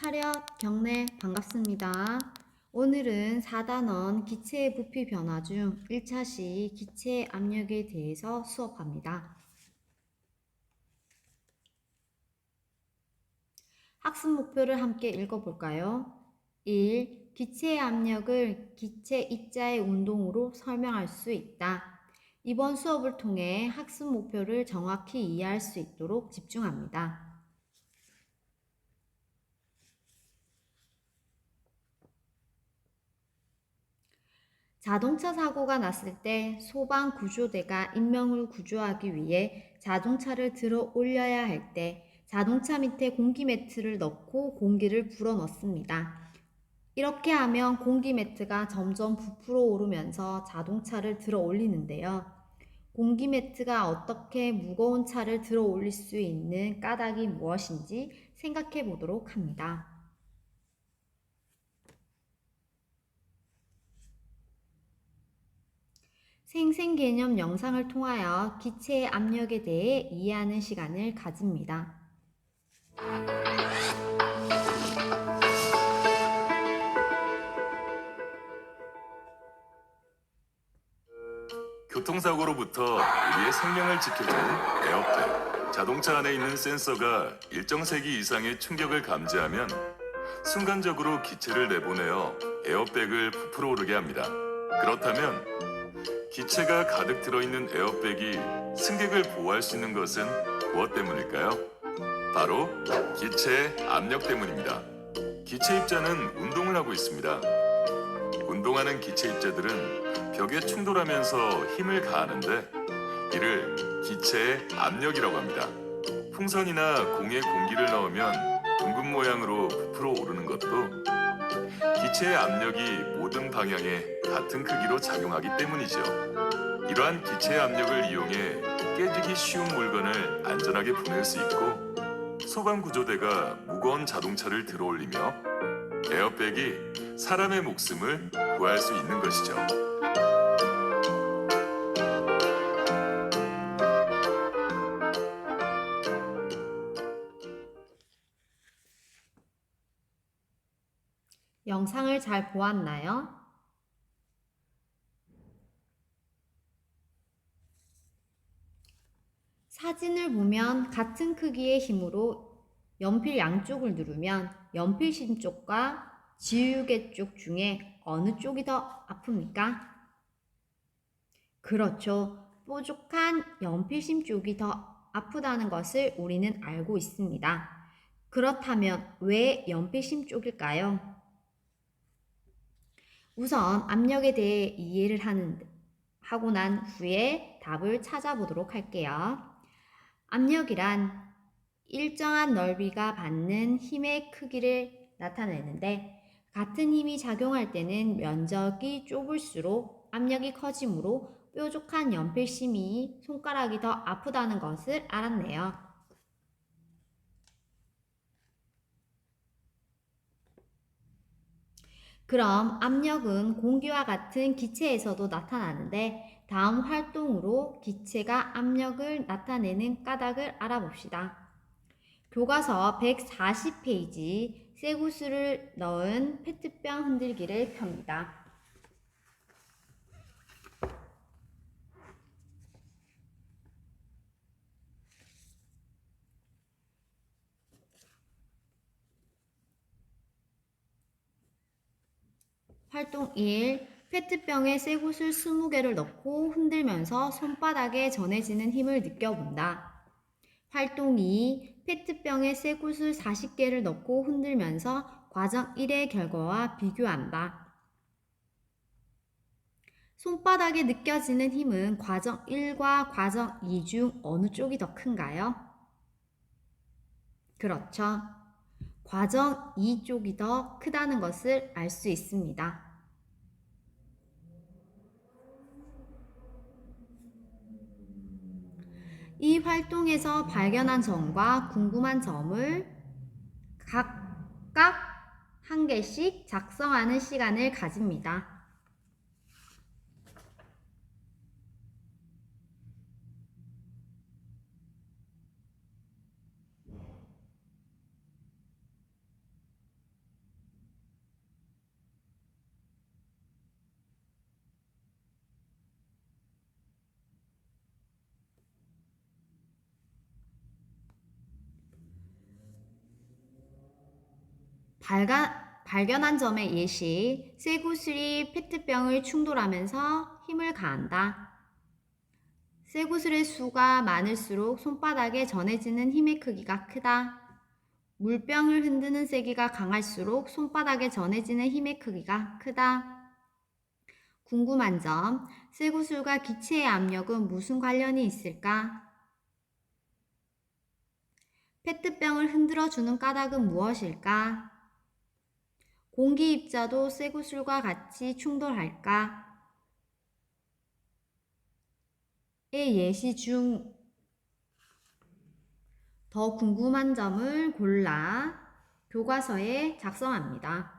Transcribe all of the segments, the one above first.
차렷, 경례, 반갑습니다. 오늘은 4단원 기체의 부피 변화 중 1차 시 기체의 압력에 대해서 수업합니다. 학습 목표를 함께 읽어볼까요? 1. 기체의 압력을 기체 입자의 운동으로 설명할 수 있다. 이번 수업을 통해 학습 목표를 정확히 이해할 수 있도록 집중합니다. 자동차 사고가 났을 때 소방 구조대가 인명을 구조하기 위해 자동차를 들어 올려야 할 때 자동차 밑에 공기 매트를 넣고 공기를 불어 넣습니다. 이렇게 하면 공기 매트가 점점 부풀어 오르면서 자동차를 들어 올리는데요. 공기 매트가 어떻게 무거운 차를 들어 올릴 수 있는 까닭이 무엇인지 생각해 보도록 합니다. 생생개념 영상을 통하여 기체의 압력에 대해 이해하는 시간을 가집니다. 교통사고로부터 우리의 생명을 지켜주는 에어백. 자동차 안에 있는 센서가 일정 세기 이상의 충격을 감지하면 순간적으로 기체를 내보내어 에어백을 부풀어 오르게 합니다. 그렇다면 기체가 가득 들어있는 에어백이 승객을 보호할 수 있는 것은 무엇 때문일까요? 바로 기체의 압력 때문입니다. 기체 입자는 운동을 하고 있습니다. 운동하는 기체 입자들은 벽에 충돌하면서 힘을 가하는데 이를 기체의 압력이라고 합니다. 풍선이나 공에 공기를 넣으면 둥근 모양으로 부풀어 오르는 것도 기체의 압력이 모든 방향에 같은 크기로 작용하기 때문이죠. 이러한 기체의 압력을 이용해 깨지기 쉬운 물건을 안전하게 보낼 수 있고 소방구조대가 무거운 자동차를 들어올리며 에어백이 사람의 목숨을 구할 수 있는 것이죠. 영상을 잘 보았나요? 사진을 보면 같은 크기의 힘으로 연필 양쪽을 누르면 연필심 쪽과 지우개 쪽 중에 어느 쪽이 더 아픕니까? 그렇죠. 뾰족한 연필심 쪽이 더 아프다는 것을 우리는 알고 있습니다. 그렇다면 왜 연필심 쪽일까요? 우선 압력에 대해 이해를 하고 난 후에 답을 찾아보도록 할게요. 압력이란 일정한 넓이가 받는 힘의 크기를 나타내는데 같은 힘이 작용할 때는 면적이 좁을수록 압력이 커지므로 뾰족한 연필심이 손가락이 더 아프다는 것을 알았네요. 그럼 압력은 공기와 같은 기체에서도 나타나는데 다음 활동으로 기체가 압력을 나타내는 까닭을 알아봅시다. 교과서 140페이지 쇠구슬을 넣은 페트병 흔들기를 펴니다. 활동 1. 페트병에 쇠구슬 20개를 넣고 흔들면서 손바닥에 전해지는 힘을 느껴본다. 활동 2. 페트병에 쇠구슬 40개를 넣고 흔들면서 과정 1의 결과와 비교한다. 손바닥에 느껴지는 힘은 과정 1과 과정 2 중 어느 쪽이 더 큰가요? 그렇죠. 과정 2 쪽이 더 크다는 것을 알 수 있습니다. 이 활동에서 발견한 점과 궁금한 점을 각각 한 개씩 작성하는 시간을 가집니다. 발견한 점의 예시, 쇠구슬이 페트병을 충돌하면서 힘을 가한다. 쇠구슬의 수가 많을수록 손바닥에 전해지는 힘의 크기가 크다. 물병을 흔드는 세기가 강할수록 손바닥에 전해지는 힘의 크기가 크다. 궁금한 점, 쇠구슬과 기체의 압력은 무슨 관련이 있을까? 페트병을 흔들어주는 까닭은 무엇일까? 공기 입자도 쇠구슬과 같이 충돌할까? 의 예시 중 더 궁금한 점을 골라 교과서에 작성합니다.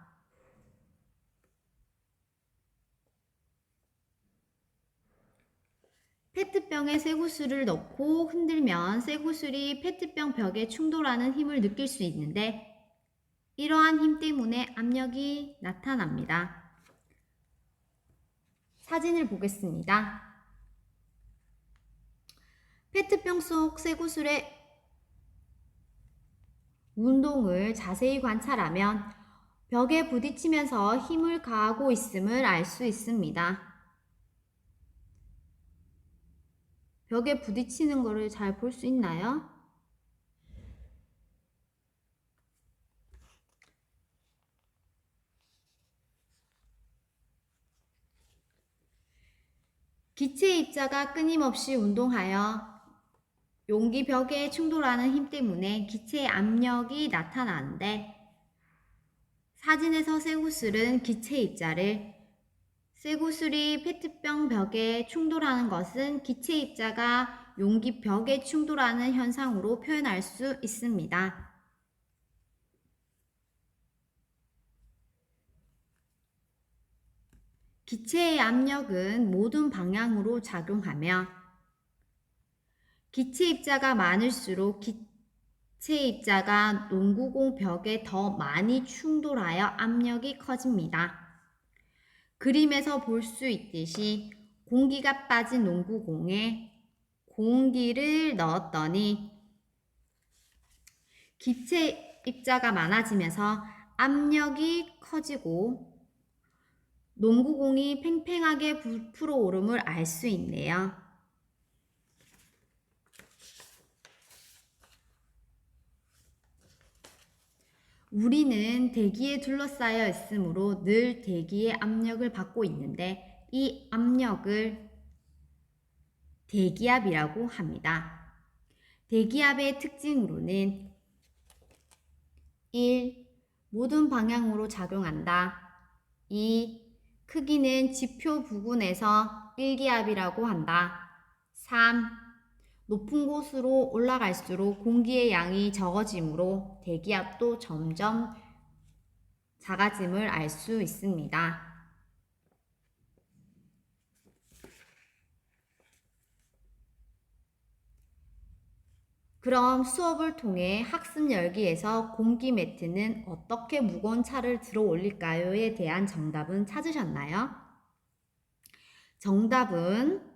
페트병에 쇠구슬을 넣고 흔들면 쇠구슬이 페트병 벽에 충돌하는 힘을 느낄 수 있는데 이러한 힘 때문에 압력이 나타납니다. 사진을 보겠습니다. 페트병 속 쇠구슬의 운동을 자세히 관찰하면 벽에 부딪히면서 힘을 가하고 있음을 알 수 있습니다. 벽에 부딪히는 것을 잘 볼 수 있나요? 기체 입자가 끊임없이 운동하여 용기 벽에 충돌하는 힘 때문에 기체의 압력이 나타나는데 사진에서 쇠구슬은 기체 입자를, 쇠구슬이 페트병 벽에 충돌하는 것은 기체 입자가 용기 벽에 충돌하는 현상으로 표현할 수 있습니다. 기체의 압력은 모든 방향으로 작용하며 기체 입자가 많을수록 기체 입자가 농구공 벽에 더 많이 충돌하여 압력이 커집니다. 그림에서 볼 수 있듯이 공기가 빠진 농구공에 공기를 넣었더니 기체 입자가 많아지면서 압력이 커지고 농구공이 팽팽하게 부풀어 오름을 알 수 있네요. 우리는 대기에 둘러싸여 있으므로 늘 대기의 압력을 받고 있는데 이 압력을 대기압이라고 합니다. 대기압의 특징으로는 1. 모든 방향으로 작용한다. 2. 크기는 지표 부근에서 일기압이라고 한다. 3. 높은 곳으로 올라갈수록 공기의 양이 적어지므로 대기압도 점점 작아짐을 알 수 있습니다. 그럼 수업을 통해 학습 열기에서 공기 매트는 어떻게 무거운 차를 들어 올릴까요?에 대한 정답은 찾으셨나요? 정답은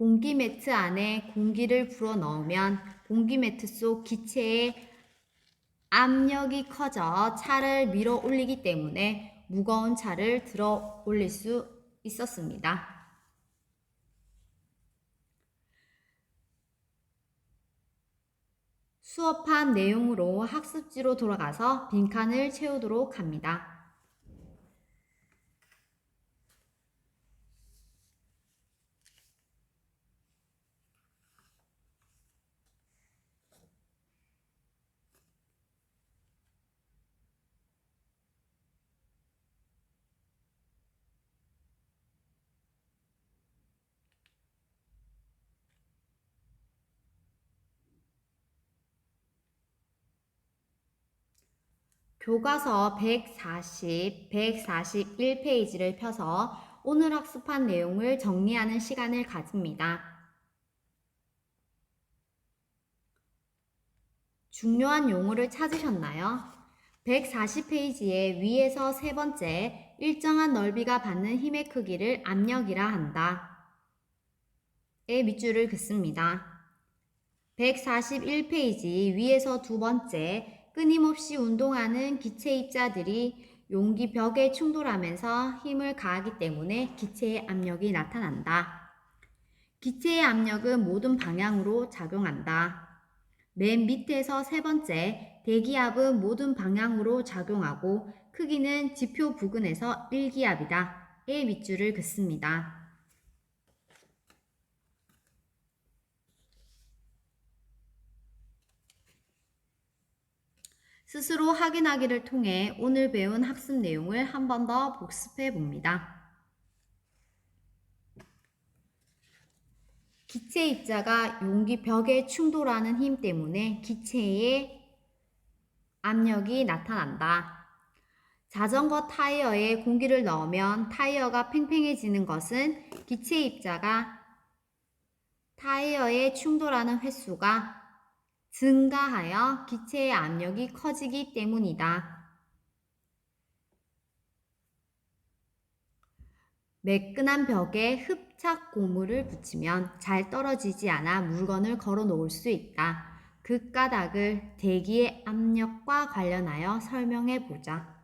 공기 매트 안에 공기를 불어 넣으면 공기 매트 속 기체의 압력이 커져 차를 밀어 올리기 때문에 무거운 차를 들어 올릴 수 있었습니다. 수업한 내용으로 학습지로 돌아가서 빈칸을 채우도록 합니다. 교과서 140, 141페이지를 펴서 오늘 학습한 내용을 정리하는 시간을 가집니다. 중요한 용어를 찾으셨나요? 140페이지의 위에서 세 번째, 일정한 넓이가 받는 힘의 크기를 압력이라 한다. 의 밑줄을 긋습니다. 141페이지 위에서 두 번째, 끊임없이 운동하는 기체 입자들이 용기 벽에 충돌하면서 힘을 가하기 때문에 기체의 압력이 나타난다. 기체의 압력은 모든 방향으로 작용한다. 맨 밑에서 세 번째, 대기압은 모든 방향으로 작용하고 크기는 지표 부근에서 1기압이다. 의 밑줄을 긋습니다. 스스로 확인하기를 통해 오늘 배운 학습 내용을 한 번 더 복습해 봅니다. 기체 입자가 용기 벽에 충돌하는 힘 때문에 기체의 압력이 나타난다. 자전거 타이어에 공기를 넣으면 타이어가 팽팽해지는 것은 기체 입자가 타이어에 충돌하는 횟수가 증가하여 기체의 압력이 커지기 때문이다. 매끈한 벽에 흡착 고무를 붙이면 잘 떨어지지 않아 물건을 걸어 놓을 수 있다. 그 까닭을 대기의 압력과 관련하여 설명해 보자.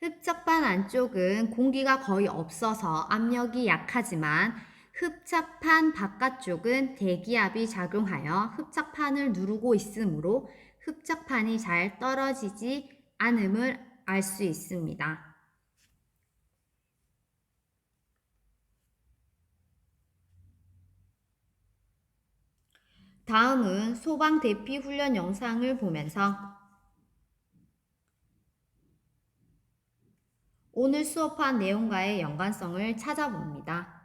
흡착판 안쪽은 공기가 거의 없어서 압력이 약하지만 흡착판 바깥쪽은 대기압이 작용하여 흡착판을 누르고 있으므로 흡착판이 잘 떨어지지 않음을 알 수 있습니다. 다음은 소방 대피 훈련 영상을 보면서 오늘 수업한 내용과의 연관성을 찾아봅니다.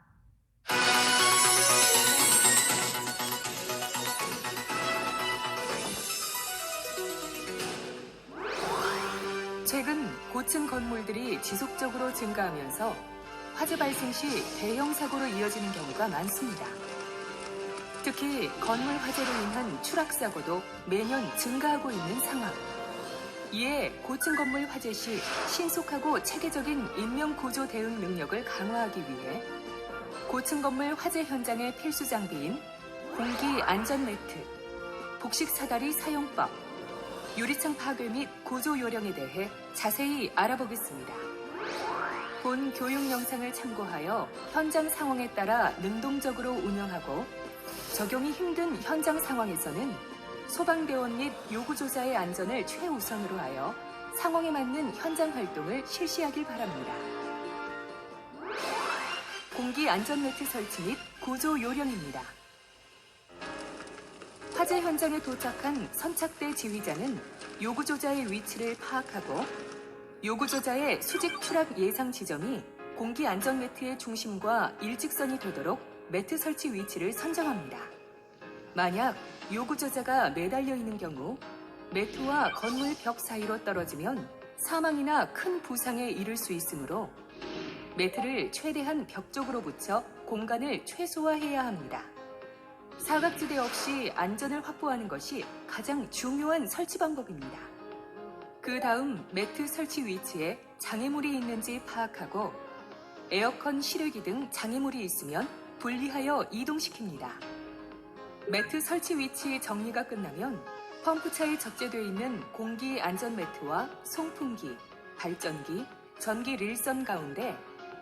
최근 고층 건물들이 지속적으로 증가하면서 화재 발생 시 대형 사고로 이어지는 경우가 많습니다. 특히 건물 화재로 인한 추락 사고도 매년 증가하고 있는 상황. 이에 고층 건물 화재 시 신속하고 체계적인 인명 구조 대응 능력을 강화하기 위해 고층 건물 화재 현장의 필수 장비인 공기 안전 매트, 복식 사다리 사용법, 유리창 파괴 및 구조 요령에 대해 자세히 알아보겠습니다. 본 교육 영상을 참고하여 현장 상황에 따라 능동적으로 운영하고 적용이 힘든 현장 상황에서는 소방대원 및 요구조자의 안전을 최우선으로 하여 상황에 맞는 현장 활동을 실시하길 바랍니다. 공기 안전 매트 설치 및 구조 요령입니다. 화재 현장에 도착한 선착대 지휘자는 요구조자의 위치를 파악하고 요구조자의 수직 추락 예상 지점이 공기 안전 매트의 중심과 일직선이 되도록 매트 설치 위치를 선정합니다. 만약 요구조자가 매달려 있는 경우 매트와 건물 벽 사이로 떨어지면 사망이나 큰 부상에 이를 수 있으므로 매트를 최대한 벽 쪽으로 붙여 공간을 최소화해야 합니다. 사각지대 없이 안전을 확보하는 것이 가장 중요한 설치 방법입니다. 그 다음 매트 설치 위치에 장애물이 있는지 파악하고 에어컨 실외기 등 장애물이 있으면 분리하여 이동시킵니다. 매트 설치 위치 정리가 끝나면 펌프차에 적재되어 있는 공기 안전 매트와 송풍기, 발전기, 전기 릴선 가운데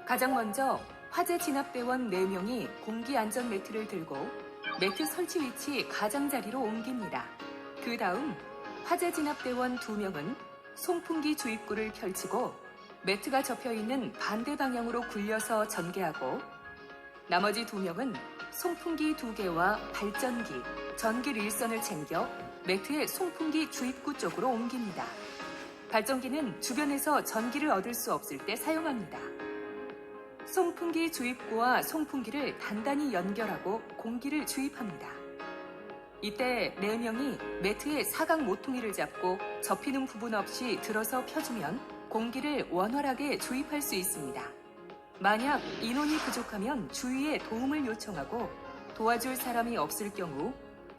가장 먼저 화재 진압대원 4명이 공기 안전 매트를 들고 매트 설치 위치 가장자리로 옮깁니다. 그 다음 화재 진압대원 2명은 송풍기 주입구를 펼치고 매트가 접혀있는 반대 방향으로 굴려서 전개하고 나머지 2명은 송풍기 2개와 발전기, 전기 릴선을 챙겨 매트의 송풍기 주입구 쪽으로 옮깁니다. 발전기는 주변에서 전기를 얻을 수 없을 때 사용합니다. 송풍기 주입구와 송풍기를 단단히 연결하고 공기를 주입합니다. 이때 4명이 매트의 사각 모퉁이를 잡고 접히는 부분 없이 들어서 펴주면 공기를 원활하게 주입할 수 있습니다. 만약 인원이 부족하면 주위에 도움을 요청하고 도와줄 사람이 없을 경우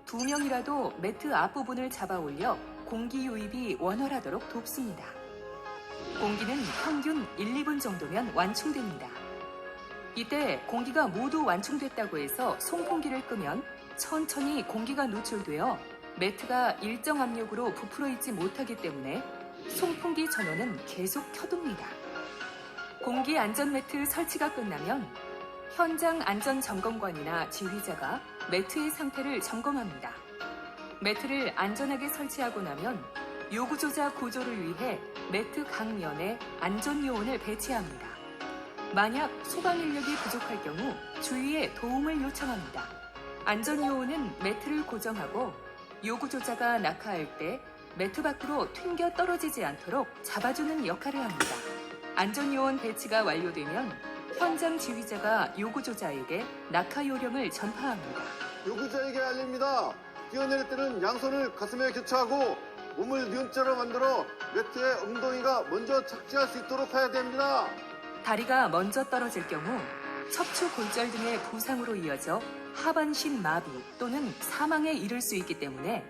2명이라도 매트 앞부분을 잡아 올려 공기 유입이 원활하도록 돕습니다. 공기는 평균 1, 2분 정도면 완충됩니다. 이때 공기가 모두 완충됐다고 해서 송풍기를 끄면 천천히 공기가 노출되어 매트가 일정 압력으로 부풀어 있지 못하기 때문에 송풍기 전원은 계속 켜둡니다. 공기 안전 매트 설치가 끝나면 현장 안전점검관이나 지휘자가 매트의 상태를 점검합니다. 매트를 안전하게 설치하고 나면 요구조자 구조를 위해 매트 각면에 안전요원을 배치합니다. 만약 소방 인력이 부족할 경우 주위에 도움을 요청합니다. 안전요원은 매트를 고정하고 요구조자가 낙하할 때 매트 밖으로 튕겨 떨어지지 않도록 잡아주는 역할을 합니다. 안전요원 배치가 완료되면 현장 지휘자가 요구조자에게 낙하 요령을 전파합니다. 요구자에게 알립니다. 뛰어내릴 때는 양손을 가슴에 교차하고 몸을 니은자로 만들어 매트에 엉덩이가 먼저 착지할 수 있도록 해야 됩니다. 다리가 먼저 떨어질 경우 척추 골절 등의 부상으로 이어져 하반신 마비 또는 사망에 이를 수 있기 때문에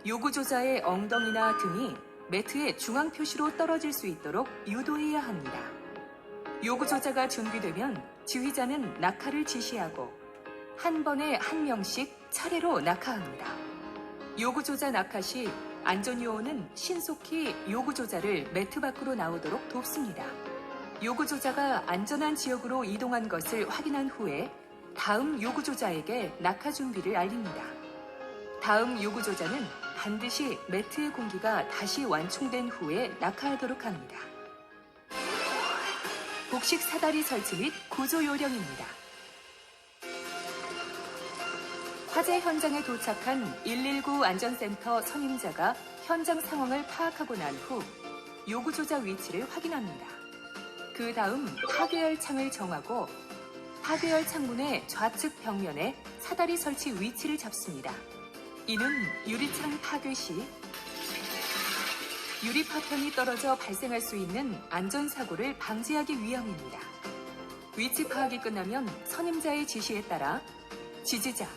요구조자의 엉덩이나 등이 매트의 중앙 표시로 떨어질 수 있도록 유도해야 합니다. 요구조자가 준비되면 지휘자는 낙하를 지시하고 한 번에 한 명씩 차례로 낙하합니다. 요구조자 낙하 시 안전요원은 신속히 요구조자를 매트 밖으로 나오도록 돕습니다. 요구조자가 안전한 지역으로 이동한 것을 확인한 후에 다음 요구조자에게 낙하 준비를 알립니다. 다음 요구조자는 반드시 매트의 공기가 다시 완충된 후에 낙하하도록 합니다. 복식 사다리 설치 및 구조 요령입니다. 화재 현장에 도착한 119 안전센터 선임자가 현장 상황을 파악하고 난 후 요구조자 위치를 확인합니다. 그 다음 파괴열 창을 정하고 파괴열 창문의 좌측 벽면에 사다리 설치 위치를 잡습니다. 이는 유리창 파괴 시 유리 파편이 떨어져 발생할 수 있는 안전사고를 방지하기 위함입니다. 위치 파악이 끝나면 선임자의 지시에 따라 지지자,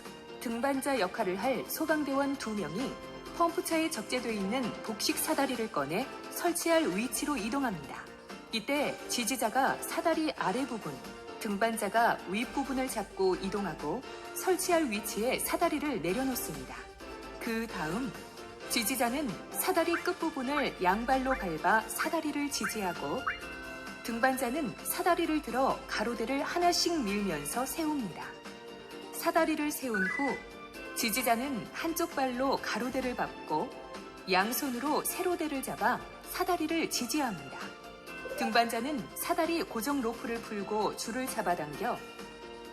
등반자 역할을 할 소방대원 2명이 펌프차에 적재되어 있는 복식 사다리를 꺼내 설치할 위치로 이동합니다. 이때 지지자가 사다리 아래 부분, 등반자가 윗부분을 잡고 이동하고 설치할 위치에 사다리를 내려놓습니다. 그 다음 지지자는 사다리 끝부분을 양발로 밟아 사다리를 지지하고 등반자는 사다리를 들어 가로대를 하나씩 밀면서 세웁니다. 사다리를 세운 후 지지자는 한쪽 발로 가로대를 밟고 양손으로 세로대를 잡아 사다리를 지지합니다. 등반자는 사다리 고정 로프를 풀고 줄을 잡아당겨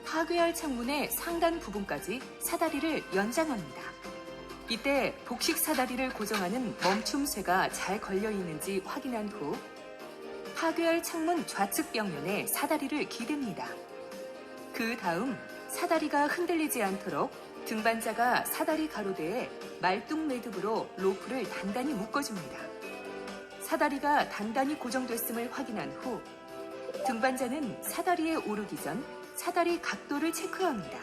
파괴할 창문의 상단 부분까지 사다리를 연장합니다. 이때 복식 사다리를 고정하는 멈춤쇠가 잘 걸려 있는지 확인한 후 파괴할 창문 좌측 벽면에 사다리를 기댑니다. 그 다음 사다리가 흔들리지 않도록 등반자가 사다리 가로대에 말뚝 매듭으로 로프를 단단히 묶어줍니다. 사다리가 단단히 고정됐음을 확인한 후 등반자는 사다리에 오르기 전 사다리 각도를 체크합니다.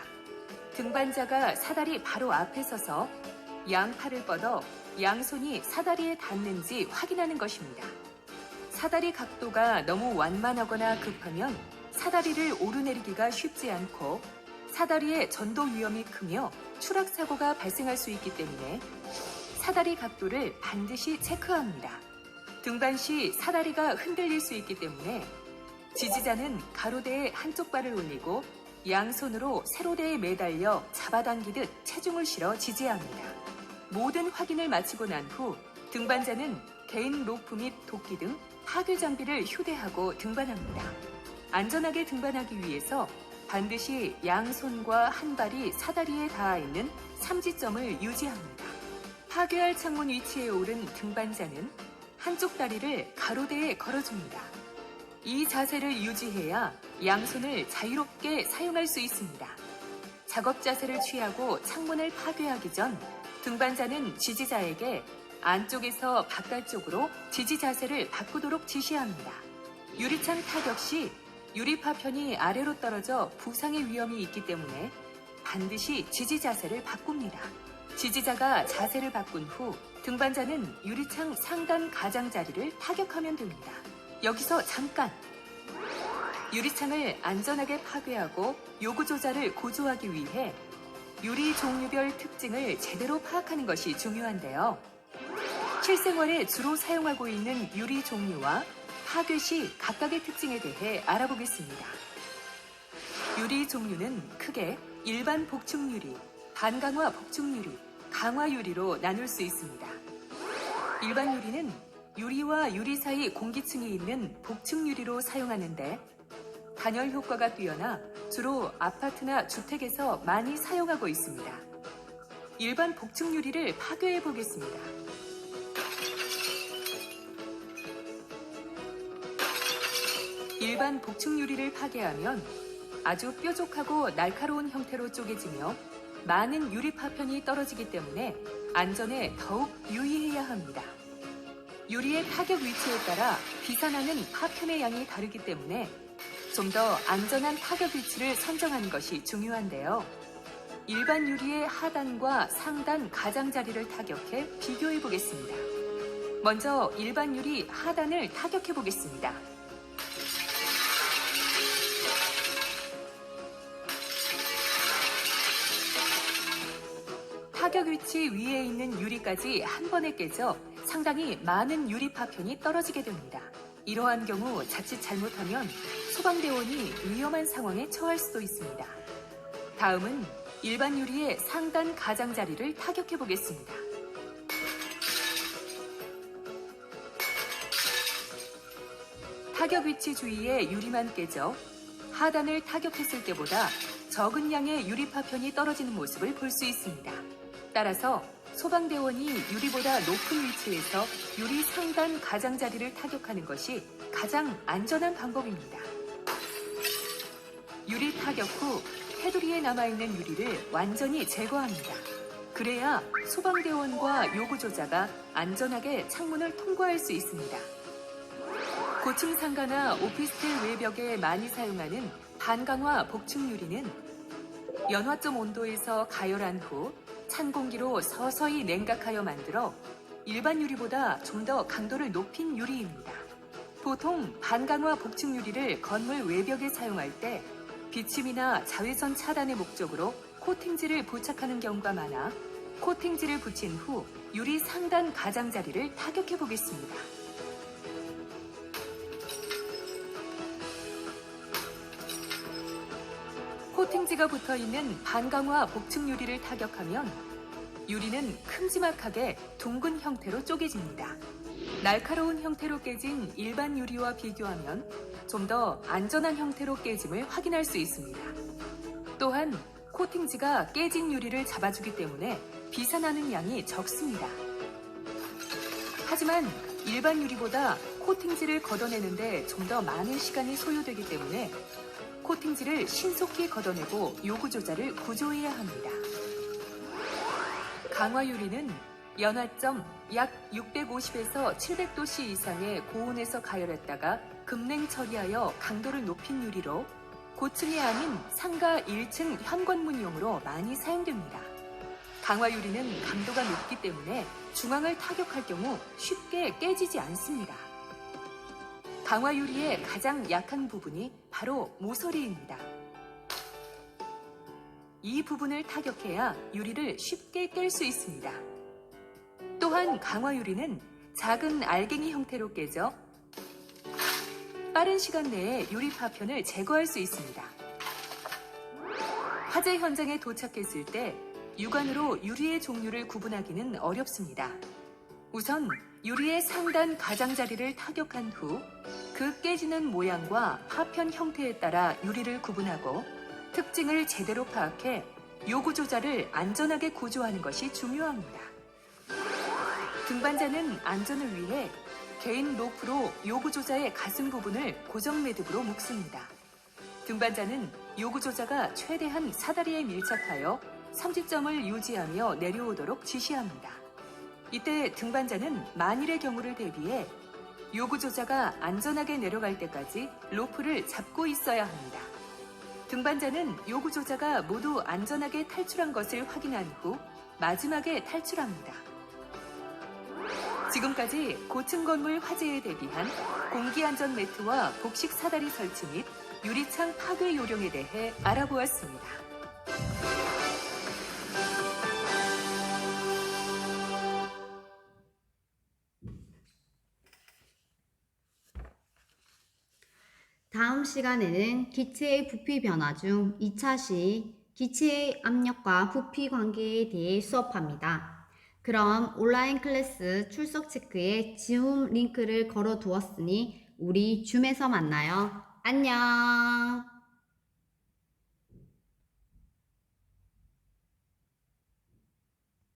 등반자가 사다리 바로 앞에 서서 양팔을 뻗어 양손이 사다리에 닿는지 확인하는 것입니다. 사다리 각도가 너무 완만하거나 급하면 사다리를 오르내리기가 쉽지 않고 사다리의 전도 위험이 크며 추락사고가 발생할 수 있기 때문에 사다리 각도를 반드시 체크합니다. 등반 시 사다리가 흔들릴 수 있기 때문에 지지자는 가로대에 한쪽 발을 올리고 양손으로 세로대에 매달려 잡아당기듯 체중을 실어 지지합니다. 모든 확인을 마치고 난 후 등반자는 개인 로프 및 도끼 등 파괴 장비를 휴대하고 등반합니다. 안전하게 등반하기 위해서 반드시 양손과 한 발이 사다리에 닿아 있는 삼지점을 유지합니다. 파괴할 창문 위치에 오른 등반자는 한쪽 다리를 가로대에 걸어줍니다. 이 자세를 유지해야 양손을 자유롭게 사용할 수 있습니다. 작업 자세를 취하고 창문을 파괴하기 전 등반자는 지지자에게 안쪽에서 바깥쪽으로 지지 자세를 바꾸도록 지시합니다. 유리창 타격 시 유리 파편이 아래로 떨어져 부상의 위험이 있기 때문에 반드시 지지 자세를 바꿉니다. 지지자가 자세를 바꾼 후 등반자는 유리창 상단 가장자리를 타격하면 됩니다. 여기서 잠깐! 유리창을 안전하게 파괴하고 요구 조자를 고조하기 위해 유리 종류별 특징을 제대로 파악하는 것이 중요한데요. 실생활에 주로 사용하고 있는 유리 종류와 파괴 시 각각의 특징에 대해 알아보겠습니다. 유리 종류는 크게 일반 복층유리, 반강화 복층유리, 강화유리로 나눌 수 있습니다. 일반 유리는 유리와 유리 사이 공기층이 있는 복층유리로 사용하는데 단열 효과가 뛰어나 주로 아파트나 주택에서 많이 사용하고 있습니다. 일반 복층유리를 파괴해 보겠습니다. 일반 복층유리를 파괴하면 아주 뾰족하고 날카로운 형태로 쪼개지며 많은 유리 파편이 떨어지기 때문에 안전에 더욱 유의해야 합니다. 유리의 타격 위치에 따라 비산하는 파편의 양이 다르기 때문에 좀 더 안전한 타격 위치를 선정하는 것이 중요한데요. 일반 유리의 하단과 상단 가장자리를 타격해 비교해 보겠습니다. 먼저 일반 유리 하단을 타격해 보겠습니다. 타격 위치 위에 있는 유리까지 한 번에 깨져 상당히 많은 유리 파편이 떨어지게 됩니다. 이러한 경우 자칫 잘못하면 소방대원이 위험한 상황에 처할 수도 있습니다. 다음은 일반 유리의 상단 가장자리를 타격해 보겠습니다. 타격 위치 주위에 유리만 깨져 하단을 타격했을 때보다 적은 양의 유리 파편이 떨어지는 모습을 볼 수 있습니다. 따라서 소방대원이 유리보다 높은 위치에서 유리 상단 가장자리를 타격하는 것이 가장 안전한 방법입니다. 유리 타격 후 테두리에 남아있는 유리를 완전히 제거합니다. 그래야 소방대원과 요구조자가 안전하게 창문을 통과할 수 있습니다. 고층 상가나 오피스텔 외벽에 많이 사용하는 반강화 복층 유리는 연화점 온도에서 가열한 후 찬 공기로 서서히 냉각하여 만들어 일반 유리보다 좀 더 강도를 높인 유리입니다. 보통 반강화 복층 유리를 건물 외벽에 사용할 때 비침이나 자외선 차단의 목적으로 코팅지를 부착하는 경우가 많아 코팅지를 붙인 후 유리 상단 가장자리를 타격해 보겠습니다. 코팅지가 붙어있는 반강화 복층 유리를 타격하면 유리는 큼지막하게 둥근 형태로 쪼개집니다. 날카로운 형태로 깨진 일반 유리와 비교하면 좀 더 안전한 형태로 깨짐을 확인할 수 있습니다. 또한 코팅지가 깨진 유리를 잡아주기 때문에 비산하는 양이 적습니다. 하지만 일반 유리보다 코팅지를 걷어내는데 좀 더 많은 시간이 소요되기 때문에 코팅지를 신속히 걷어내고 요구 조자를 구조해야 합니다. 강화유리는 연화점 약 650에서 700도씨 이상의 고온에서 가열했다가 급냉 처리하여 강도를 높인 유리로 고층이 아닌 상가 1층 현관문용으로 많이 사용됩니다. 강화유리는 강도가 높기 때문에 중앙을 타격할 경우 쉽게 깨지지 않습니다. 강화유리의 가장 약한 부분이 바로 모서리입니다. 이 부분을 타격해야 유리를 쉽게 깰 수 있습니다. 또한 강화유리는 작은 알갱이 형태로 깨져 빠른 시간 내에 유리 파편을 제거할 수 있습니다. 화재 현장에 도착했을 때 육안으로 유리의 종류를 구분하기는 어렵습니다. 우선 유리의 상단 가장자리를 타격한 후 그 깨지는 모양과 파편 형태에 따라 유리를 구분하고 특징을 제대로 파악해 요구 조자를 안전하게 구조하는 것이 중요합니다. 등반자는 안전을 위해 개인 로프로 요구 조자의 가슴 부분을 고정 매듭으로 묶습니다. 등반자는 요구 조자가 최대한 사다리에 밀착하여 30점을 유지하며 내려오도록 지시합니다. 이때 등반자는 만일의 경우를 대비해 요구 조자가 안전하게 내려갈 때까지 로프를 잡고 있어야 합니다. 등반자는 요구 조자가 모두 안전하게 탈출한 것을 확인한 후 마지막에 탈출합니다. 지금까지 고층 건물 화재에 대비한 공기안전 매트와 복식 사다리 설치 및 유리창 파괴 요령에 대해 알아보았습니다. 다음 시간에는 기체의 부피 변화 중 2차 시 기체의 압력과 부피 관계에 대해 수업합니다. 그럼 온라인 클래스 출석 체크에 줌 링크를 걸어 두었으니 우리 줌에서 만나요. 안녕!